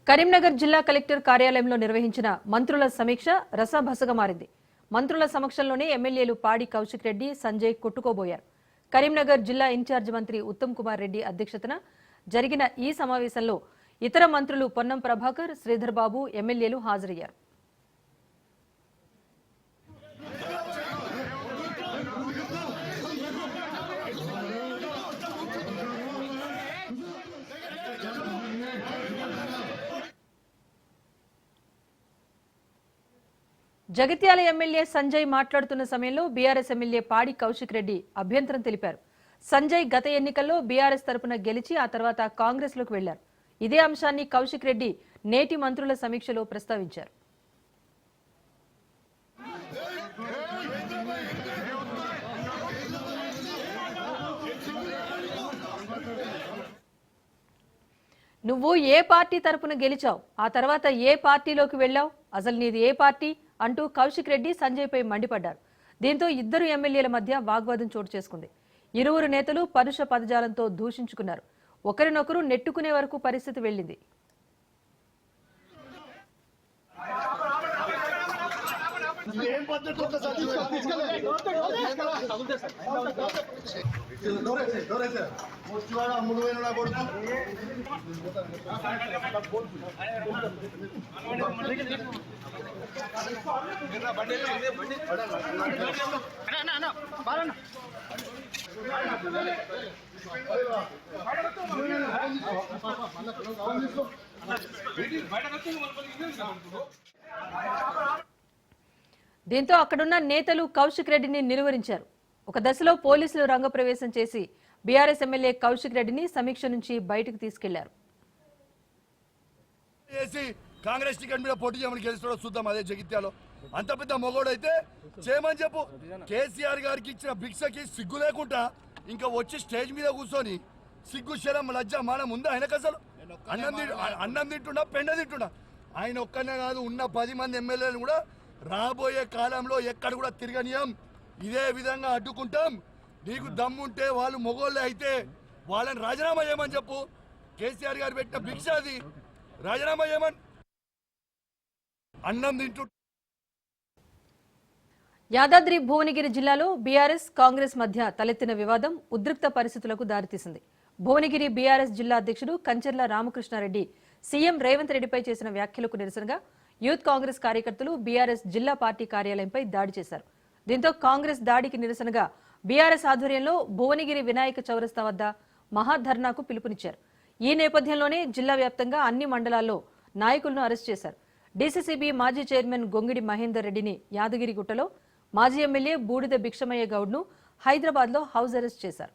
కరీంనగర్ జిల్లా కలెక్టర్ కార్యాలయంలో నిర్వహించిన మంత్రుల సమీక్ష రసభసగా మారింది. మంత్రుల సమక్షంలోనే ఎమ్మెల్యేలు పాడి కౌశిక్ రెడ్డి, సంజయ్ కొట్టుకోబోయారు. కరీంనగర్ జిల్లా ఇన్ఛార్జ్ మంత్రి ఉత్తమ్ కుమార్ రెడ్డి అధ్యక్షతన జరిగిన ఈ సమావేశంలో ఇతర మంత్రులు పొన్నం ప్రభాకర్, శ్రీధర్ బాబు, ఎమ్మెల్యేలు హాజరయ్యారు. జగిత్యాల ఎమ్మెల్యే సంజయ్ మాట్లాడుతున్న సమయంలో బీఆర్ఎస్ ఎమ్మెల్యే పాడి కౌశిక్ రెడ్డి అభ్యంతరం తెలిపారు. సంజయ్ గత ఎన్నికల్లో బీఆర్ఎస్ తరపున గెలిచి ఆ తర్వాత కాంగ్రెస్ లోకి వెళ్లారు. ఇదే అంశాన్ని కౌశిక్ రెడ్డి నేటి మంత్రుల సమీక్షలో ప్రస్తావించారు. నువ్వు ఏ పార్టీ తరపున గెలిచావు, ఆ తర్వాత ఏ పార్టీలోకి వెళ్లావు, అసలు నీది ఏ పార్టీ అంటూ కౌశిక్ రెడ్డి సంజయ్పై మండిపడ్డారు. దీంతో ఇద్దరు ఎమ్మెల్యేల మధ్య వాగ్వాదం చోటు చేసుకుంది. ఇరువురు నేతలు పరుష పదజాలంతో దూషించుకున్నారు. ఒకరినొకరు నెట్టుకునే వరకు పరిస్థితి వెళ్లింది. దీంతో అక్కడున్న నేతలు కౌశిక్ రెడ్డిని నిలువరించారు. ఒక దశలో పోలీసులు రంగప్రవేశం చేసి బీఆర్ఎస్ ఎమ్మెల్యే కౌశిక్ రెడ్డిని సమీక్ష నుంచి బయటకు తీసుకెళ్లారు. కాంగ్రెస్ టికెట్ మీద పోటీ చేయమని గెలుస్తాడో చూద్దాం. అదే జగిత్యాలో అంత పెద్ద మొగోడైతే చేయమని చెప్పు. కేసీఆర్ గారికి ఇచ్చిన భిక్షకి సిగ్గు లేకుండా ఇంకా వచ్చి స్టేజ్ మీద కూర్చొని సిగ్గు శరం లజ్జ మానం ఉందా ఆయనకు? అసలు అన్నం తింటున్నా పెండ తింటున్నా. ఆయన ఒక్కనే కాదు, ఉన్న 10 మంది ఎమ్మెల్యేలను కూడా రాబోయే కాలంలో ఎక్కడ కూడా తిరగనీయం. ఇదే విధంగా అడ్డుకుంటాం. నీకు దమ్ముంటే వాళ్ళు మొగోళ్ళే అయితే వాళ్ళని రాజీనామా చేయమని చెప్పు. కేసీఆర్ గారు పెట్టిన భిక్ష అది, రాజీనామా చేయమని. అన్నం తింటూ యాదాద్రి భువనగిరి జిల్లాలో బీఆర్ఎస్ కాంగ్రెస్ మధ్య తలెత్తిన వివాదం ఉద్రిక్త పరిస్థితులకు దారితీసింది. భువనగిరి బీఆర్ఎస్ జిల్లా అధ్యక్షుడు కంచెర్ల రామకృష్ణారెడ్డి సీఎం రేవంత్ రెడ్డిపై చేసిన వ్యాఖ్యలకు నిరసనగా యూత్ కాంగ్రెస్ కార్యకర్తలు బీఆర్ఎస్ జిల్లా పార్టీ కార్యాలయంపై దాడి చేశారు. దీంతో కాంగ్రెస్ దాడికి నిరసనగా బీఆర్ఎస్ ఆధ్వర్యంలో భువనగిరి వినాయక చౌరస్తా వద్ద మహాధర్నాకు పిలుపునిచ్చారు. ఈ నేపథ్యంలోనే జిల్లా వ్యాప్తంగా అన్ని మండలాల్లో నాయకులను అరెస్ట్ చేశారు. డీసీసీబీ మాజీ చైర్మన్ గొంగిడి మహేందర్ రెడ్డిని యాదగిరిగుట్టలో, మాజీ ఎమ్మెల్యే బూడిద భిక్షమయ్య గౌడ్ను హైదరాబాద్లో హౌస్ అరెస్ట్ చేశారు.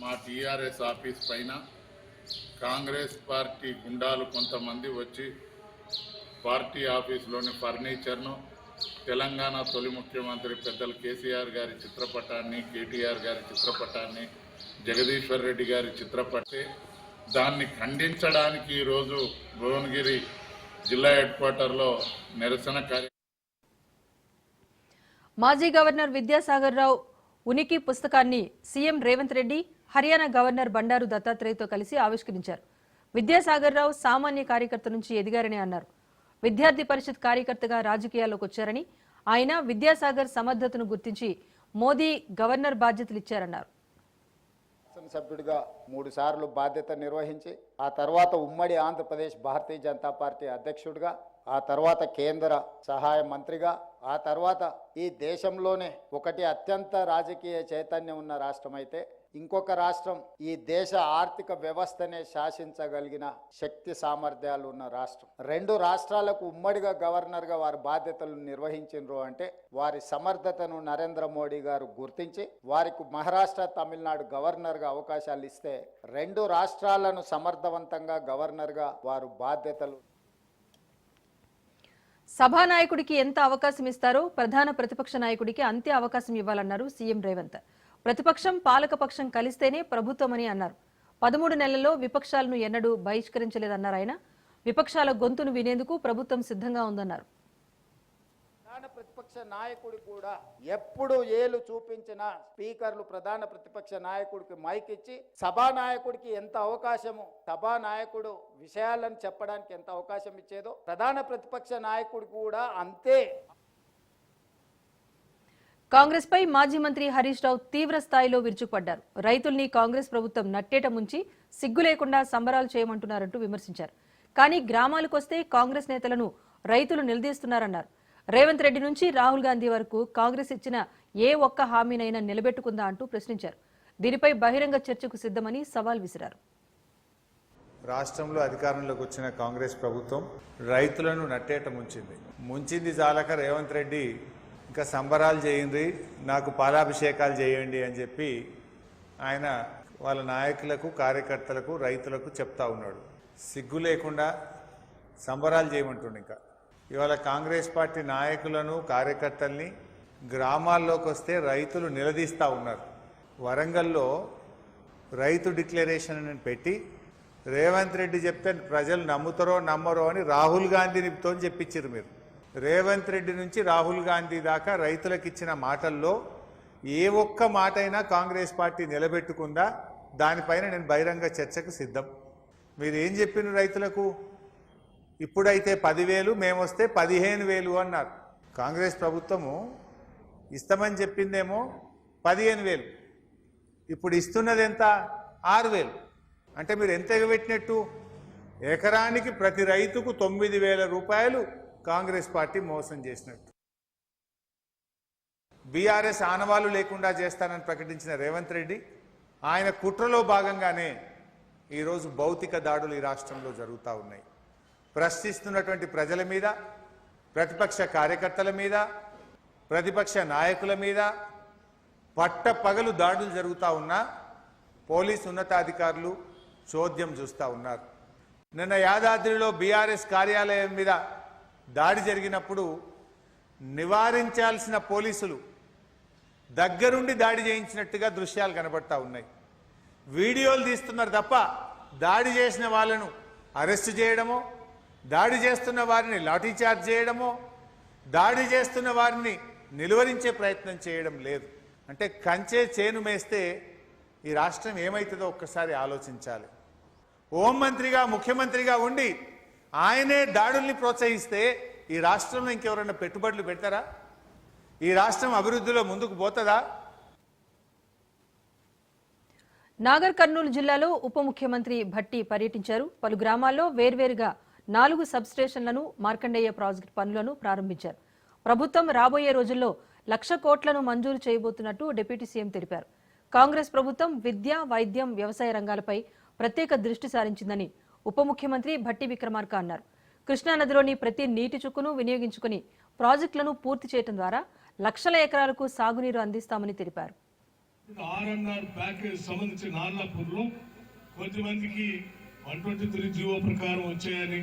మా టీఆర్ఎస్ ఆఫీస్ పైన కాంగ్రెస్ పార్టీ గుండాలు కొంతమంది వచ్చి పార్టీ ఆఫీసులోని ఫర్నిచర్ను, తెలంగాణ తొలి ముఖ్యమంత్రి పెద్దలు కేసీఆర్ గారి చిత్రపటాన్ని, కేటీఆర్ గారి చిత్రపటాన్ని, జగదీశ్వర్ రెడ్డి గారి చిత్రపటే దాన్ని ఖండించడానికి ఈరోజు భువనగిరి జిల్లా హెడ్ క్వార్టర్లో నిరసన కార్యక్రమం. మాజీ గవర్నర్ విద్యాసాగర్ రావు ఉనికి పుస్తకాన్ని సీఎం రేవంత్ రెడ్డి హర్యానా గవర్నర్ బండారు దత్తాత్రేయతో కలిసి ఆవిష్కరించారు. విద్యాసాగర్ రావు సామాన్య కార్యకర్త నుంచి ఎదిగారని అన్నారు. విద్యార్థి పరిషత్ కార్యకర్తగా రాజకీయాల్లోకి వచ్చారని, ఆయన విద్యాసాగర్ సమర్థతను గుర్తించి మోదీ గవర్నర్ బాధ్యతలు ఇచ్చారన్నారు. సభ్యుడిగా 3 సార్లు బాధ్యత నిర్వహించి ఆ తర్వాత ఉమ్మడి ఆంధ్రప్రదేశ్ భారతీయ జనతా పార్టీ అధ్యక్షుడిగా, ఆ తర్వాత కేంద్ర సహాయ మంత్రిగా, ఆ తర్వాత ఈ దేశంలోనే ఒకటి అత్యంత రాజకీయ చైతన్యం ఉన్న రాష్ట్రం అయితే ఇంకొక రాష్ట్రం ఈ దేశ ఆర్థిక వ్యవస్థనే శాసించగలిగిన శక్తి సామర్థ్యాలు ఉన్న రాష్ట్రం. 2 రాష్ట్రాలకు ఉమ్మడిగా గవర్నర్గా వారి బాధ్యతలు నిర్వహించారు అంటే వారి సమర్థతను నరేంద్ర మోడీ గారు గుర్తించి వారికి మహారాష్ట్ర, తమిళనాడు గవర్నర్గా అవకాశాలు ఇస్తే 2 రాష్ట్రాలను సమర్థవంతంగా గవర్నర్గా వారు బాధ్యతలు. సభానాయకుడికి ఎంత అవకాశం ఇస్తారో ప్రధాన ప్రతిపక్ష నాయకుడికి అంతే అవకాశం ఇవ్వాలన్నారు సీఎం రేవంత్. ప్రతిపక్షం పాలకపక్షం కలిస్తేనే ప్రభుత్వమని అన్నారు. 13 నెలల్లో విపక్షాలను ఎన్నడూ బహిష్కరించలేదన్నారు ఆయన. విపక్షాల గొంతును వినేందుకు ప్రభుత్వం సిద్ధంగా ఉందన్నారు. ప్రధాన ప్రతిపక్ష నాయకుడు కూడా ఎప్పుడు ఏలు చూపించిన స్పీకర్లు ప్రధాన ప్రతిపక్ష నాయకుడికి మైక్ ఇచ్చి సభానాయకుడికి ఎంత అవకాశము, సభానాయకుడు విషయాలను చెప్పడానికి ఎంత అవకాశం ఇచ్చేదో ప్రధాన ప్రతిపక్ష నాయకుడికి కూడా అంతే. కాంగ్రెస్ పై మాజీ మంత్రి హరీష్ రావు తీవ్ర స్థాయిలో విరుచుకుపడ్డారు. రైతుల్ని కాంగ్రెస్ ప్రభుత్వం నట్టేట ముంచి సిగ్గు లేకుండా సంబరాలు చేయమంటున్నారంటూ విమర్శించారు. కానీ గ్రామాలకొస్తే కాంగ్రెస్ నేతలను రైతులు నిలదీస్తున్నారన్నారు. రేవంత్ రెడ్డి నుంచి రాహుల్ గాంధీ వరకు కాంగ్రెస్ ఇచ్చిన ఏ ఒక్క హామీనైనా నిలబెట్టుకుందా అంటూ ప్రశ్నించారు. దీనిపై బహిరంగ చర్చకు సిద్ధమని సవాల్ విసిరారు. రాష్ట్రంలో అధికారంలోకి వచ్చిన కాంగ్రెస్ ప్రభుత్వం రైతులను నట్టేట ముంచింది చాలక రేవంత్ రెడ్డి ఇంకా సంబరాలు చేయండి, నాకు పాలాభిషేకాలు చేయండి అని చెప్పి ఆయన వాళ్ళ నాయకులకు, కార్యకర్తలకు, రైతులకు చెప్తా ఉన్నాడు. సిగ్గు లేకుండా సంబరాలు చేయమంటుండే. ఇంకా ఇవాళ కాంగ్రెస్ పార్టీ నాయకులను, కార్యకర్తల్ని గ్రామాల్లోకి వస్తే రైతులు నిలదీస్తూ ఉన్నారు. వరంగల్లో రైతు డిక్లరేషన్ అని పెట్టి రేవంత్ రెడ్డి చెప్తే ప్రజలు నమ్ముతారో నమ్మరో అని రాహుల్ గాంధీనితో చెప్పించారు. మీరు రేవంత్ రెడ్డి నుంచి రాహుల్ గాంధీ దాకా రైతులకు ఇచ్చిన మాటల్లో ఏ ఒక్క మాట అయినా కాంగ్రెస్ పార్టీ నిలబెట్టుకుందా? దానిపైన నేను బహిరంగ చర్చకు సిద్ధం. మీరు ఏం చెప్పిన రైతులకు? ఇప్పుడైతే 10,000, మేమొస్తే 15,000 అన్నారు. కాంగ్రెస్ ప్రభుత్వము ఇస్తామని చెప్పిందేమో 15,000, ఇప్పుడు ఇస్తున్నది ఎంత? 6,000. అంటే మీరు ఎంత ఎగబెట్టినట్టు? ఎకరానికి ప్రతి రైతుకు 9,000 రూపాయలు కాంగ్రెస్ పార్టీ మోసం చేసినట్టు. బీఆర్ఎస్ ఆనవాళ్లు లేకుండా చేస్తానని ప్రకటించిన రేవంత్ రెడ్డి ఆయన కుట్రలో భాగంగానే ఈరోజు భౌతిక దాడులు ఈ రాష్ట్రంలో జరుగుతూ ఉన్నాయి. ప్రశ్నిస్తున్నటువంటి ప్రజల మీద, ప్రతిపక్ష కార్యకర్తల మీద, ప్రతిపక్ష నాయకుల మీద పట్టపగలు దాడులు జరుగుతూ ఉన్నా పోలీసు ఉన్నతాధికారులు చోద్యం చూస్తూ ఉన్నారు. నిన్న యాదాద్రిలో బీఆర్ఎస్ కార్యాలయం మీద దాడి జరిగినప్పుడు నివారించాల్సిన పోలీసులు దగ్గరుండి దాడి చేయించినట్టుగా దృశ్యాలు కనబడతా ఉన్నాయి. వీడియోలు తీస్తున్నారు తప్ప దాడి చేసిన వాళ్ళను అరెస్ట్ చేయడమో, దాడి చేస్తున్న వారిని లాఠీచార్జ్ చేయడమో, దాడి చేస్తున్న వారిని నిలువరించే ప్రయత్నం చేయడం లేదు. అంటే కంచే చేను మేస్తే ఈ రాష్ట్రం ఏమవుతుందో ఒక్కసారి ఆలోచించాలి. హోంమంత్రిగా, ముఖ్యమంత్రిగా ఉండి ఆయనే దాడుల్ని ప్రోత్సహిస్తే ఈ రాష్ట్రంలో ఇంకెవరైనా పెట్టుబడులు పెడతారా? ఈ రాష్ట్రం అభివృద్ధిలో ముందుకు పోతుందా? నాగర్ కర్నూలు జిల్లాలో ఉప ముఖ్యమంత్రి భట్టి పర్యటించారు. పలు గ్రామాల్లో వేర్వేరుగా 4 సబ్ స్టేషన్లను, మార్కండేయ ప్రాజెక్టు పనులను ప్రారంభించారు. ప్రభుత్వం రాబోయే రోజుల్లో 1,00,000 కోట్లను మంజూరు చేయబోతున్నట్టు డిప్యూటీ సీఎం తెలిపారు. కాంగ్రెస్ ప్రభుత్వం విద్య, వైద్యం, వ్యవసాయ రంగాలపై ప్రత్యేక దృష్టి సారించిందని ఉప ముఖ్యమంత్రి భట్టి విక్రమార్క అన్నారు. కృష్ణానదిలోని ప్రతి నీటి చుక్కును వినియోగించుకుని ప్రాజెక్టులను పూర్తి చేయడం ద్వారా లక్షల ఎకరాలకు సాగునీరు అందిస్తామని తెలిపారు. ఆర్ఎన్ఆర్ ప్యాకేజ్ సంబంధించి నార్లాపూర్లో కొంతమందికి 123 జీవో ప్రకారం వచ్చాయని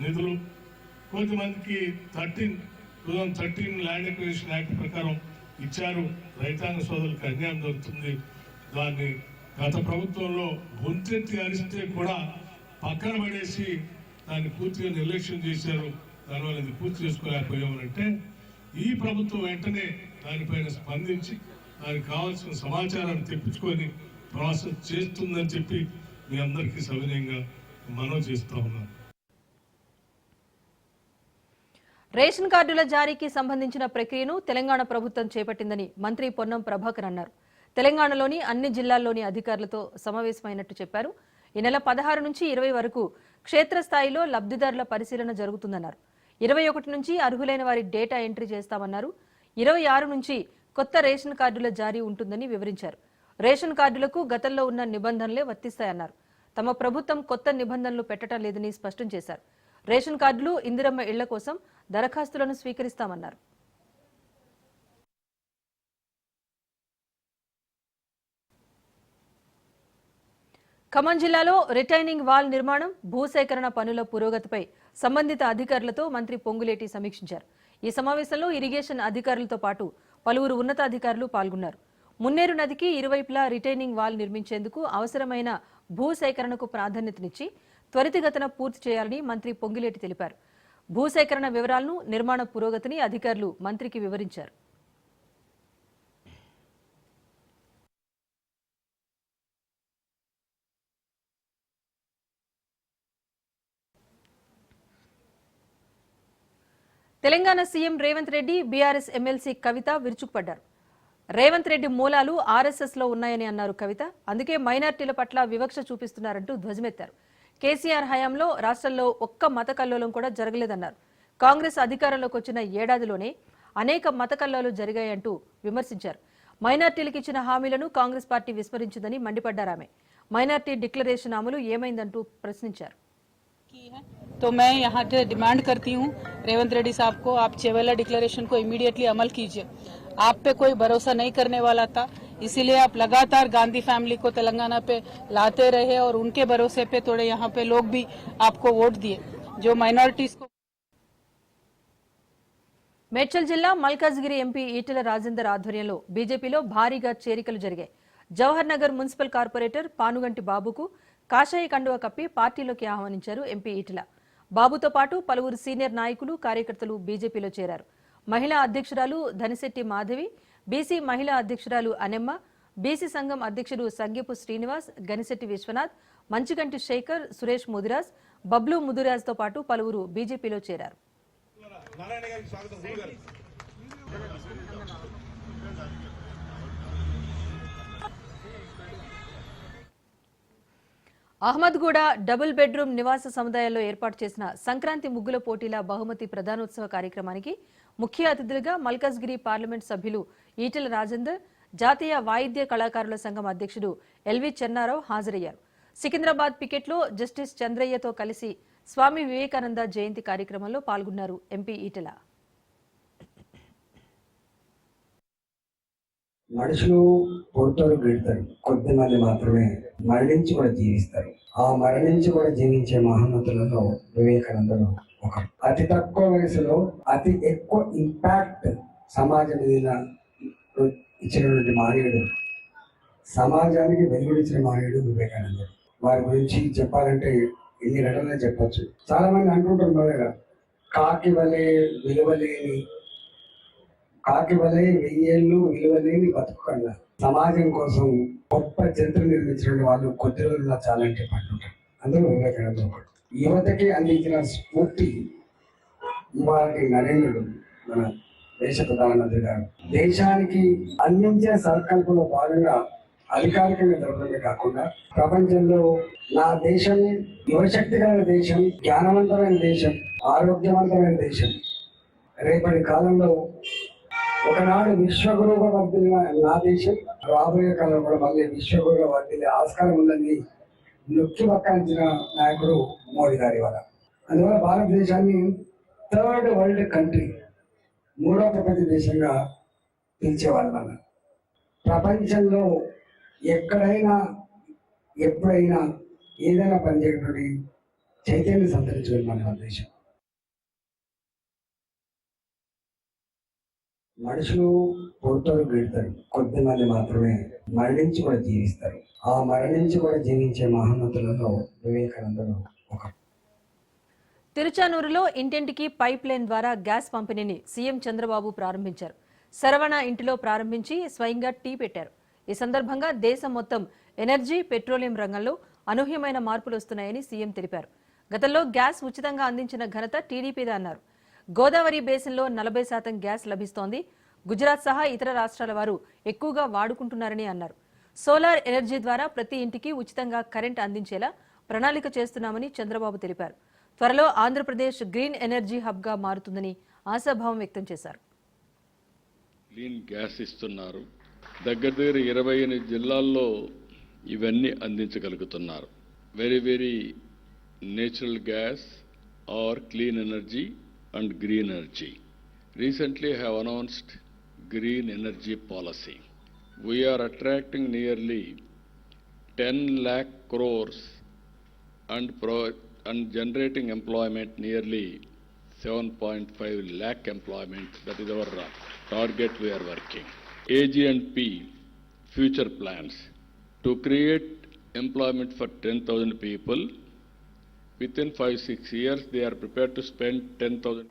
నిధులు, కొంతమందికి 2013 ల్యాండ్ అక్విజిషన్ యాక్ట్ ప్రకారం ఇచ్చారు. రైతాంగ సోదరులకు అన్యాయం జరుగుతుంది. దాన్ని గత ప్రభుత్వంలో గొంతెత్తి అరిస్తే కూడా పక్కన పడేసి దాన్ని పూర్తిగా నిర్లక్ష్యం చేశారు. దానివల్ల ఇది పూర్తి చేసుకోలేకపోయామనంటే ఈ ప్రభుత్వం వెంటనే దానిపైన స్పందించి దానికి కావాల్సిన సమాచారాన్ని తెప్పించుకొని ప్రాసెస్ చేస్తుందని చెప్పి మీ అందరికీ సవినయంగా మనవి చేస్తా ఉన్నాను. రేషన్ కార్డుల జారీకి సంబంధించిన ప్రక్రియను తెలంగాణ ప్రభుత్వం చేపట్టిందని మంత్రి పొన్నం ప్రభాకర్ అన్నారు. తెలంగాణలోని అన్ని జిల్లాల్లోని అధికారులతో సమావేశమైనట్టు చెప్పారు. ఈ నెల 16 నుంచి 20 వరకు క్షేత్రస్థాయిలో లబ్ధిదారుల పరిశీలన జరుగుతుందన్నారు. 21 నుంచి అర్హులైన వారి డేటా ఎంట్రీ చేస్తామన్నారు. 26 నుంచి కొత్త రేషన్ కార్డుల జారీ ఉంటుందని వివరించారు. రేషన్ కార్డులకు గతంలో ఉన్న నిబంధనలే వర్తిస్తాయన్నారు. తమ ప్రభుత్వం కొత్త నిబంధనలు పెట్టడం లేదని స్పష్టం చేశారు. రేషన్ కార్డులు, ఇందిరమ్మ ఇళ్ల కోసం దరఖాస్తులను స్వీకరిస్తామన్నారు. ఖమ్మం జిల్లాలో రిటైనింగ్ వాల్ నిర్మాణం, భూసేకరణ పనుల పురోగతిపై సంబంధిత అధికారులతో మంత్రి పొంగులేటి సమీక్షించారు. ఈ సమావేశంలో ఇరిగేషన్ అధికారులతో పాటు పలువురు ఉన్నతాధికారులు పాల్గొన్నారు. మున్నేరు నదికి ఇరువైపులా రిటైనింగ్ వాల్ నిర్మించేందుకు అవసరమైన భూసేకరణకు ప్రాధాన్యతనిచ్చి త్వరితగతిన పూర్తి చేయాలని మంత్రి పొంగులేటి తెలిపారు. భూసేకరణ వివరాలను, నిర్మాణ పురోగతిని అధికారులు మంత్రికి వివరించారు. తెలంగాణ సీఎం రేవంత్ రెడ్డి బీఆర్ఎస్ ఎమ్మెల్సీ కవిత విరుచుకుపడ్డారు. రేవంత్ రెడ్డి మూలాలు ఆర్ఎస్ఎస్ లో ఉన్నాయని అన్నారు కవిత. అందుకే మైనార్టీల పట్ల వివక్ష చూపిస్తున్నారంటూ ధ్వజమెత్తారు. కేసీఆర్ హయాంలో రాష్ట్రంలో ఒక్క మత కల్లోలం కూడా జరగలేదన్నారు. కాంగ్రెస్ అధికారంలోకి వచ్చిన ఏడాదిలోనే అనేక మత కల్లోలు జరిగాయంటూ విమర్శించారు. మైనార్టీలకు ఇచ్చిన హామీలను కాంగ్రెస్ పార్టీ విస్మరించిందని మండిపడ్డారామె. మైనార్టీ డిక్లరేషన్ అమలు ఏమైందంటూ ప్రశ్నించారు. तो मैं यहाँ से डिमांड करती हूँ रेवंत रेड्डी साहब को, आप चेवेला डिक्लेरेशन को इमीडिएटली अमल कीजिए. आप पे कोई भरोसा नहीं करने वाला था, इसीलिए आप लगातार गांधी फैमिली को तेलंगाना पे लाते रहे और उनके भरोसे पे थोड़े यहाँ पे लोग भी आपको वोट दिए जो माइनॉरिटीज को. మేడ్చల్ జిల్లా మల్కాజ్గిరి ఎంపీ ఈటెల రాజేందర్ ఆధ్వర్యంలో బీజేపీలో భారీగా చేరికలు జరిగాయి. జవహర్ నగర్ మున్సిపల్ కార్పొరేటర్ పానుగంటి బాబుకు కాషాయ కండువా కప్పి పార్టీలోకి ఆహ్వానించారు ఎంపీ ఈటెల. బాబుతో పాటు పలువురు సీనియర్ నాయకులు, కార్యకర్తలు బీజేపీలో చేరారు. మహిళా అధ్యక్షురాలు ధనిశెట్టి మాధవి, బీసీ మహిళా అధ్యక్షురాలు అనెమ్మ, బీసీ సంఘం అధ్యక్షుడు సంగీపు శ్రీనివాస్, గనిశెట్టి విశ్వనాథ్, మంచిగంటి శేఖర్, సురేష్ ముదిరాజ్, బబ్లు ముదిరాజ్తో పాటు పలువురు బీజేపీలో చేరారు. అహ్మద్గూడ డబుల్ బెడ్రూమ్ నివాస సముదాయాల్లో ఏర్పాటు చేసిన సంక్రాంతి ముగ్గుల పోటీల బహుమతి ప్రధానోత్సవ కార్యక్రమానికి ముఖ్య అతిథులుగా మల్కాజ్గిరి పార్లమెంట్ సభ్యులు ఈటెల రాజేందర్, జాతీయ వాయిద్య కళాకారుల సంఘం అధ్యక్షుడు ఎల్వి చెన్నారావు హాజరయ్యారు. సికింద్రాబాద్ పికెట్లో జస్టిస్ చంద్రయ్యతో కలిసి స్వామి వివేకానంద జయంతి కార్యక్రమంలో పాల్గొన్నారు ఎంపీ ఈటెల. మనుషులు పుడతారు, గిడతారు, కొద్దిమంది మాత్రమే మరణించి కూడా జీవిస్తారు. ఆ మరణించి కూడా జీవించే మహోన్నతులలో వివేకానందుడు ఒకరు. అతి తక్కువ వయసులో అతి ఎక్కువ ఇంపాక్ట్ సమాజం మీద ఇచ్చినటువంటి మానవుడు, సమాజానికి వెలుగుడిచ్చిన మానవుడు వివేకానందుడు. వారి గురించి చెప్పాలంటే ఎన్ని రకాలుగా చెప్పచ్చు. చాలా మంది అంటుంటారు మొదలుగా కాకి వలె విలువలేని, కాకి వలె వెయ్యేళ్ళు విలువలేని బతుకు కన్నా సమాజం కోసం గొప్ప చరిత్ర నిర్మించిన వాళ్ళు కొద్ది రోజుల్లో చాలంటే పట్టుంటారు. అందులో వివేకానంద ఒకడు. యువతకి అందించిన స్ఫూర్తి ఇవాళ నరేంద్రుడు, మన దేశ ప్రధానమంత్రి గారు దేశానికి అందించే సంకల్పంలో భాగంగా అధికారికంగా జరగడమే కాకుండా ప్రపంచంలో నా దేశం యువశక్తి కలిగిన దేశం, జ్ఞానవంతమైన దేశం, ఆరోగ్యవంతమైన దేశం, రేపటి కాలంలో ఒకనాడు విశ్వగురువుగా వర్దిలిన నా దేశం రాబోయే కాలంలో కూడా మళ్ళీ విశ్వగురువుగా వర్దిలే ఆస్కారం ఉందని నొక్కి పక్కాల్సిన నాయకుడు మోడీ గారి వల్ల. అందువల్ల భారతదేశాన్ని థర్డ్ వరల్డ్ కంట్రీ, మూడో ప్రపంచ దేశంగా పిలిచేవాళ్ళ వల్ల ప్రపంచంలో ఎక్కడైనా ఎప్పుడైనా ఏదైనా పనిచేయటువంటి చైతన్యం సంతరించుకుని మన దేశం. మనుషులు పుడతారు, గిడతారు, కొద్దిమంది మాత్రమే మరణించి కూడా జీవిస్తారు. ఆ మరణించి కూడా జీవించే మహోన్నతులలో వివేకానందుడు ఒకరు. తిరుచానూరులో ఇంటింటికి పైప్ లైన్ ద్వారా గ్యాస్ పంపిణీని సీఎం చంద్రబాబు ప్రారంభించారు. శరవణ ఇంటిలో ప్రారంభించి స్వయంగా టీ పెట్టారు. ఈ సందర్భంగా దేశం మొత్తం ఎనర్జీ, పెట్రోలియం రంగంలో అనూహ్యమైన మార్పులు వస్తున్నాయని సీఎం తెలిపారు. గతంలో గ్యాస్ ఉచితంగా అందించిన ఘనత టీడీపీదే అన్నారు. గోదావరి బేసిన్లో 40% గ్యాస్ లభిస్తోంది. గుజరాత్ సహా ఇతర రాష్ట్రాల వారు ఎక్కువగా వాడుకుంటున్నారని అన్నారు. సోలార్ ఎనర్జీ ద్వారా ప్రతి ఇంటికి ఉచితంగా కరెంట్ అందించేలా ప్రణాళిక చేస్తున్నామని చంద్రబాబు తెలిపారు. త్వరలో ఆంధ్రప్రదేశ్ గ్రీన్ ఎనర్జీ హబ్గా మారుతుందని ఆశాభావం వ్యక్తం చేశారు. క్లీన్ గ్యాస్ ఇస్తున్నారు. దగ్గర 28 జిల్లాల్లో ఇవన్నీ అందించగలుగుతున్నారు. Very natural gas or clean energy and green energy. Recently have announced green energy policy. We are attracting nearly 10 lakh crores and generating employment nearly 7.5 lakh employment. That is our target we are working. AG&P future plans to create employment for 10,000 people within 5-6 years, they are prepared to spend 10,000.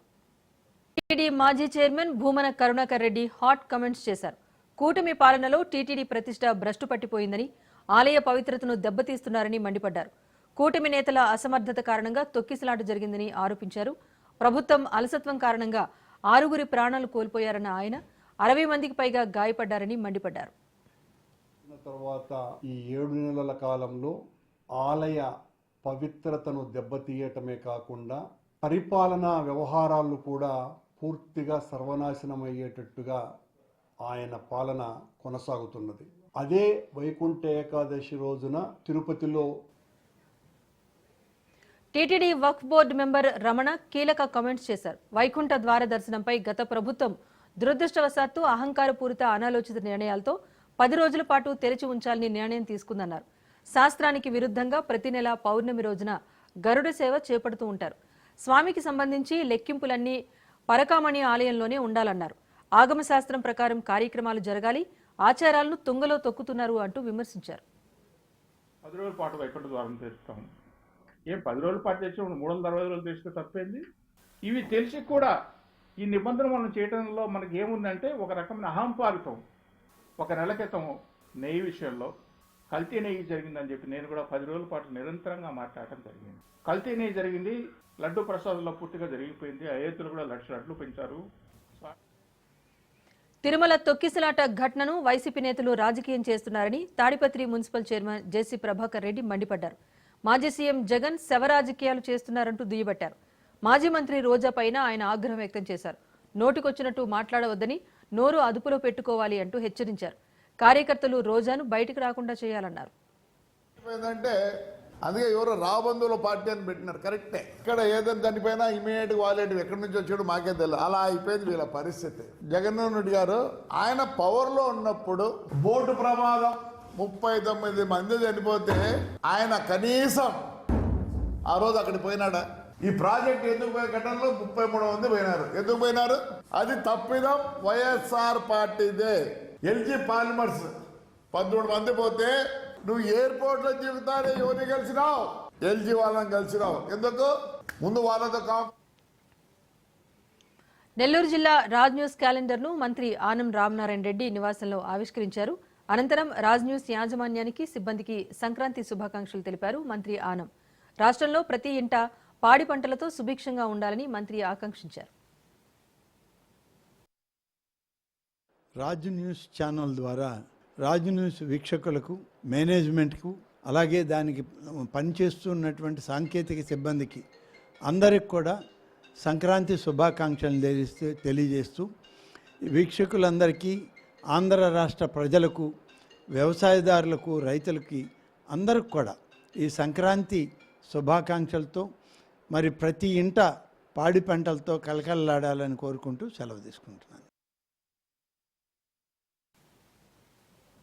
TTD మాజీ chairman Bhumana Karunakar Reddy hot comments చేశారు. కూటమి పాలనలో TTD ప్రతిష్ట భ్రష్టు పట్టిపోయిందని, ఆలయ పవిత్రతను దెబ్బతీస్తున్నారని మండిపడ్డారు. కూటమి నేతల అసమర్థత కారణంగా తొక్కిసలాట జరిగిందని ఆరోపించారు. ప్రభుత్వం అలసత్వం కారణంగా 6 ప్రాణాలు కోల్పోయారన్న ఆయన 60 మందికి పైగా గాయపడ్డారని మండిపడ్డారు. తర్వాత ఈ 7 నెలల కాలంలో ఆలయ పవిత్రతను దెబ్బతీయటమే కాకుండా పరిపాలనా వ్యవహారాలు కూడా పూర్తిగా సర్వనాశనమయ్యేటట్టుగా ఆయన పాలన కొనసాగుతున్నది. అదే వైకుంఠ ఏకాదశి రోజున తిరుపతిలో టీటీడీ వక్ఫ్ బోర్డు మెంబర్ రమణ కీలక కామెంట్స్ చేశారు. వైకుంఠ ద్వార దర్శనంపై గత ప్రభుత్వం దురదృష్టవశాత్తు అహంకారపూరిత అనాలోచిత నిర్ణయాలతో 10 రోజుల పాటు తెరిచి ఉంచాలని నిర్ణయం తీసుకుందన్నారు. శాస్త్రానికి విరుద్ధంగా ప్రతి నెల పౌర్ణమి రోజున గరుడ సేవ చేపడుతూ ఉంటారు. స్వామికి సంబంధించి లెక్కింపులన్నీ పరకామణి ఆలయంలోనే ఉండాలన్నారు. ఆగమ శాస్త్రం ప్రకారం కార్యక్రమాలు జరగాలి, ఆచారాలను తుంగలో తొక్కుతున్నారు అంటూ విమర్శించారు. 10 రోజుల పాటు వైకుంఠ ద్వారం తెరుస్తాం. 10 రోజుల పాటు తెచ్చి 360 రోజులు తెరిస్తే తప్పేంది? ఇవి తెలిసి కూడా ఈ నిబంధనలు మనం చేయడంలో మనకి ఏముందంటే ఒక రకమైన అహంపారితం. ఒక నెల క్రితం నెయ్యి విషయంలో కల్తీ నెయ్యి జరిగిందని చెప్పి నేను కూడా 10 రోజుల పాటు నిరంతరంగా మాట్లాడటం జరిగింది. కల్తీ నెయ్యి జరిగింది, లడ్డు ప్రసాదంలో పూర్తిగా జరిగిపోయింది. అయోధ్యలో కూడా లడ్లు పెంచారు. తిరుమల తొక్కిసలాట ఘటనను వైసీపీ నేతలు రాజకీయం చేస్తున్నారని తాడిపత్రి మున్సిపల్ చైర్మన్ జేసీ ప్రభాకర్ రెడ్డి మండిపడ్డారు. మాజీ సీఎం జగన్ శవరాజకీయాలు చేస్తున్నారంటూ దుయ్యబట్టారు. మాజీ మంత్రి రోజా పైన ఆయన ఆగ్రహం వ్యక్తం చేశారు. నోటికొచ్చినట్టు మాట్లాడవద్దని, నోరు అదుపులో పెట్టుకోవాలి అంటూ హెచ్చరించారు. కార్యకర్తలు రోజాను బయటకు రాకుండా చేయాలన్నారు. అందుకే ఎవరో రాబంధువుల పార్టీ అని పెట్టినారు. కరెక్టే. ఇక్కడ ఏదైనా చనిపోయినా ఇమీడియట్ వాలేటివ్ ఎక్కడి నుంచి వచ్చాడు మాకే తెలియదు. అలా అయిపోయింది వీళ్ళ పరిస్థితి. జగన్మోహన్ రెడ్డి గారు ఆయన పవర్లో ఉన్నప్పుడు బోటు ప్రమాదం 39 మంది చనిపోతే ఆయన కనీసం ఆ రోజు అక్కడికి పోయినాడా? ఈ ప్రాజెక్ట్ ఎందుకు పోయే ఘటనలో 33 మంది పోయినారు. ఎందుకు పోయినారు? అది తప్పిదం వైఎస్ఆర్ పార్టీదే. ఎల్జీ పాలిమర్స్ 13 మంది పోతే నువ్వు ఎయిర్పోర్ట్ లో జీవితాన్ని ఎవరిని కలిసినావు? ఎల్జీ వాళ్ళని కలిసినావు. ఎందుకు? ముందు వాళ్ళతో నెల్లూరు జిల్లా రాజ్ న్యూస్ క్యాలెండర్ ను మంత్రి ఆనం రామనారాయణ రెడ్డి నివాసంలో ఆవిష్కరించారు. అనంతరం రాజ్ న్యూస్ యాజమాన్యానికి, సిబ్బందికి సంక్రాంతి శుభాకాంక్షలు తెలిపారు మంత్రి ఆనం. రాష్ట్రంలో ప్రతి ఇంట పాడి పంటలతో సుభిక్షంగా ఉండాలని మంత్రి ఆకాంక్షించారు. రాజ్ న్యూస్ ఛానల్ ద్వారా రాజ్ న్యూస్ వీక్షకులకు, మేనేజ్మెంట్కు, అలాగే దానికి పనిచేస్తున్నటువంటి సాంకేతిక సిబ్బందికి అందరికి కూడా సంక్రాంతి శుభాకాంక్షలు తెలియజేస్తూ వీక్షకులందరికీ, ఆంధ్ర రాష్ట్ర ప్రజలకు, వ్యవసాయదారులకు, రైతులకి అందరికి కూడా ఈ సంక్రాంతి శుభాకాంక్షలతో మరి ప్రతి ఇంట పాడి పంటలతో కలకలలాడాలని కోరుకుంటూ సెలవు తీసుకుంటున్నాను.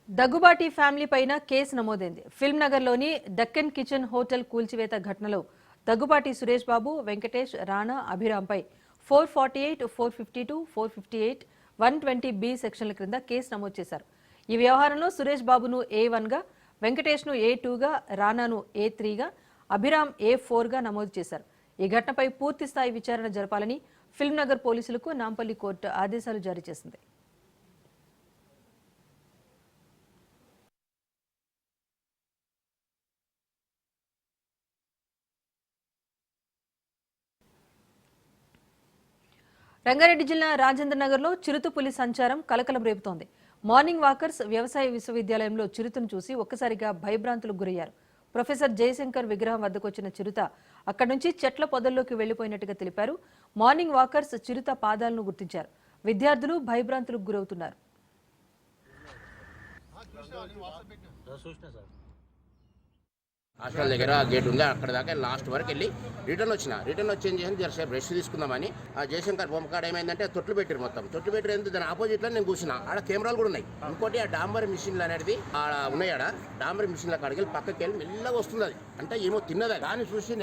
దగ్గుబాటి ఫ్యామిలీ పైన కేసు నమోదైంది. ఫిల్మ్ నగర్లోని డక్కన్ కిచెన్ హోటల్ కూల్చివేత ఘటనలో దగ్గుబాటి సురేష్ బాబు, వెంకటేష్, రాణా, అభిరాంపై 448, 452, 458, 120B సెక్షన్ల క్రింద కేసు నమోదు చేశారు. ఈ వ్యవహారంలో సురేష్ బాబును A1గా, వెంకటేష్ను A2గా, రాణాను A3గా, అభిరామ్ A4గా నమోదు చేశారు. ఈ ఘటనపై పూర్తి స్థాయి విచారణ జరపాలని ఫిల్మ్ నగర్ పోలీసులకు నాంపల్లి కోర్టు ఆదేశాలు జారీ చేసింది. రంగారెడ్డి జిల్లా రాజేంద్ర నగర్లో చిరుత పులి సంచారం కలకలం రేపుతోంది. మార్నింగ్ వాకర్స్ వ్యవసాయ విశ్వవిద్యాలయంలో చిరుతను చూసి ఒక్కసారిగా భయభ్రాంతులకు గురయ్యారు. ప్రొఫెసర్ జయశంకర్ విగ్రహం వద్దకు వచ్చిన చిరుత అక్కడి నుంచి చెట్ల పొదల్లోకి వెళ్లిపోయినట్టుగా తెలిపారు. మార్నింగ్ వాకర్స్ చిరుత పాదాలను గుర్తించారు. విద్యార్థులు భయభ్రాంతులకు గురవుతున్నారు. హాస్టల్ దగ్గర గేట్ ఉంది, అక్కడ దాకా లాస్ట్ వరకు వెళ్ళి రిటర్న్ వచ్చి ఏం చేసి జరసేపు రెస్ట్ తీసుకుందామని ఆ జయశంకర్ బొమ్మ కాడ ఏమైందంటే తొట్లు పెట్టారు. మొత్తం పెట్టిన దాని ఆపోజిట్లో నేను కూర్చున్నా. ఆడ కెమెరాలు కూడా ఉన్నాయి. ఇంకోటి ఆ డాంబర్ మిషన్లు అనేది ఆడ ఉన్నాయి. ఆడ డాంబర్ మిషన్ల కాడికి వెళ్ళి పక్కకి వెళ్ళి మెల్లగా వస్తుంది. అది అంటే ఏమో తిన్నదా దాన్ని చూసి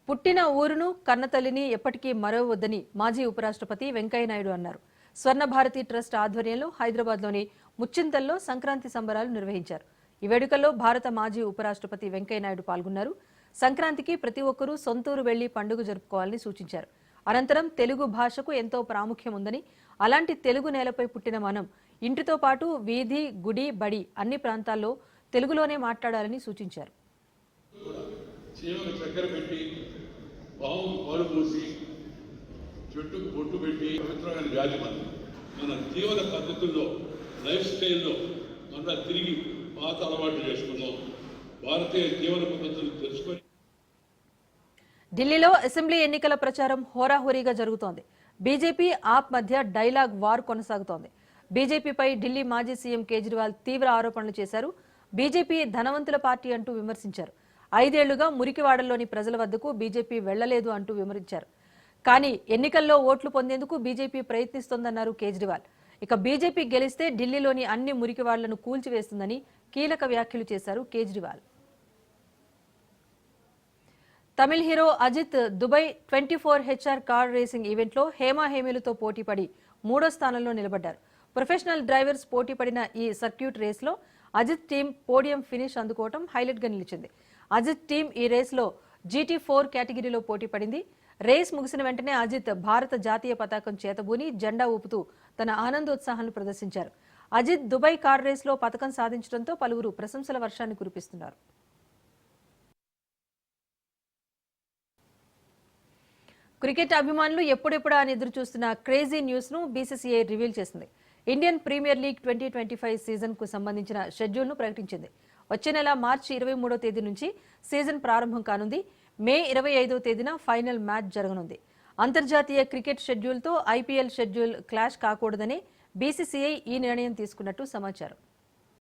పుట్టిన ఊరును, కన్నతల్లిని ఎప్పటికీ మరవవద్దని మాజీ ఉపరాష్ట్రపతి వెంకయ్యనాయుడు అన్నారు. స్వర్ణ భారతి ట్రస్ట్ ఆధ్వర్యంలో హైదరాబాద్లోని ముచ్చింతల్లో సంక్రాంతి సంబరాలు నిర్వహించారు. ఈ వేడుకల్లో భారత మాజీ ఉపరాష్ట్రపతి వెంకయ్యనాయుడు పాల్గొన్నారు. సంక్రాంతికి ప్రతి ఒక్కరూ సొంతూరు వెళ్లి పండుగ జరుపుకోవాలని సూచించారు. అనంతరం తెలుగు భాషకు ఎంతో ప్రాముఖ్యం ఉందని, అలాంటి తెలుగు నేలపై పుట్టిన మనం ఇంటితో పాటు వీధి, గుడి, బడి అన్ని ప్రాంతాల్లో తెలుగులోనే మాట్లాడాలని సూచించారు. చీమకు చక్కెర పెట్టి, పావుకు పాలు పోసి, చెట్టుకు బొట్టు పెట్టి పవిత్రమైన వ్యాధి మన జీవన పద్ధతుల్లో, లైఫ్ స్టైల్లో మళ్ళా తిరిగి పాత అలవాటు చేసుకున్నాం. భారతీయ జీవన పద్ధతులు తెలుసుకొని ఢిల్లీలో అసెంబ్లీ ఎన్నికల ప్రచారం హోరాహోరీగా జరుగుతోంది. బీజేపీ, ఆప్ మధ్య డైలాగ్ వార్ కొనసాగుతోంది. బీజేపీపై ఢిల్లీ మాజీ సీఎం కేజ్రీవాల్ తీవ్ర ఆరోపణలు చేశారు. బీజేపీ ధనవంతుల పార్టీ అంటూ విమర్శించారు. 5 ఏళ్లుగా మురికివాడల్లోని ప్రజల వద్దకు బీజేపీ వెళ్లలేదు అంటూ విమర్శించారు. కానీ ఎన్నికల్లో ఓట్లు పొందేందుకు బీజేపీ ప్రయత్నిస్తోందన్నారు కేజ్రీవాల్. ఇక బీజేపీ గెలిస్తే ఢిల్లీలోని అన్ని మురికివాడలను కూల్చివేస్తుందని కీలక వ్యాఖ్యలు చేశారు Kejriwal. Tamil hero Ajith Dubai 24HR car racing ఈవెంట్లో హేమాహేమీలతో పోటీపడి 3వ స్థానంలో నిలబడ్డారు. ప్రొఫెషనల్ డ్రైవర్స్ పోటీపడిన ఈ సర్క్యూట్ రేస్లో అజిత్ టీం పోడియం ఫినిష్ అందుకోవడం హైలైట్ గా నిలిచింది. అజిత్ టీం ఈ రేస్లో GT4 కేటగిరీలో పోటీపడింది. రేస్ ముగిసిన వెంటనే అజిత్ భారత జాతీయ పతాకం చేతబూని జెండా ఊపుతూ తన ఆనందోత్సాహాన్ని ప్రదర్శించారు. అజిత్ దుబాయ్ కార్ రేస్లో పతకం సాధించడంతో పలువురు ప్రశంసల వర్షాన్ని కురిపిస్తున్నారు. క్రికెట్ అభిమానులు ఎప్పుడెప్పుడా అని ఎదురు చూస్తున్న క్రేజీ న్యూస్ ను బీసీసీఐ రివీల్ చేసింది. ఇండియన్ ప్రీమియర్ లీగ్ 2025 సీజన్ కు సంబంధించిన షెడ్యూల్ ను ప్రకటించింది. వచ్చే నెల మార్చి 23వ తేదీ నుంచి సీజన్ ప్రారంభం కానుంది. మే 25వ తేదీన ఫైనల్ మ్యాచ్ జరగనుంది. అంతర్జాతీయ క్రికెట్ షెడ్యూల్తో IPL షెడ్యూల్ క్లాష్ కాకూడదని బీసీసీఐ ఈ నిర్ణయం తీసుకున్నట్టు సమాచారం.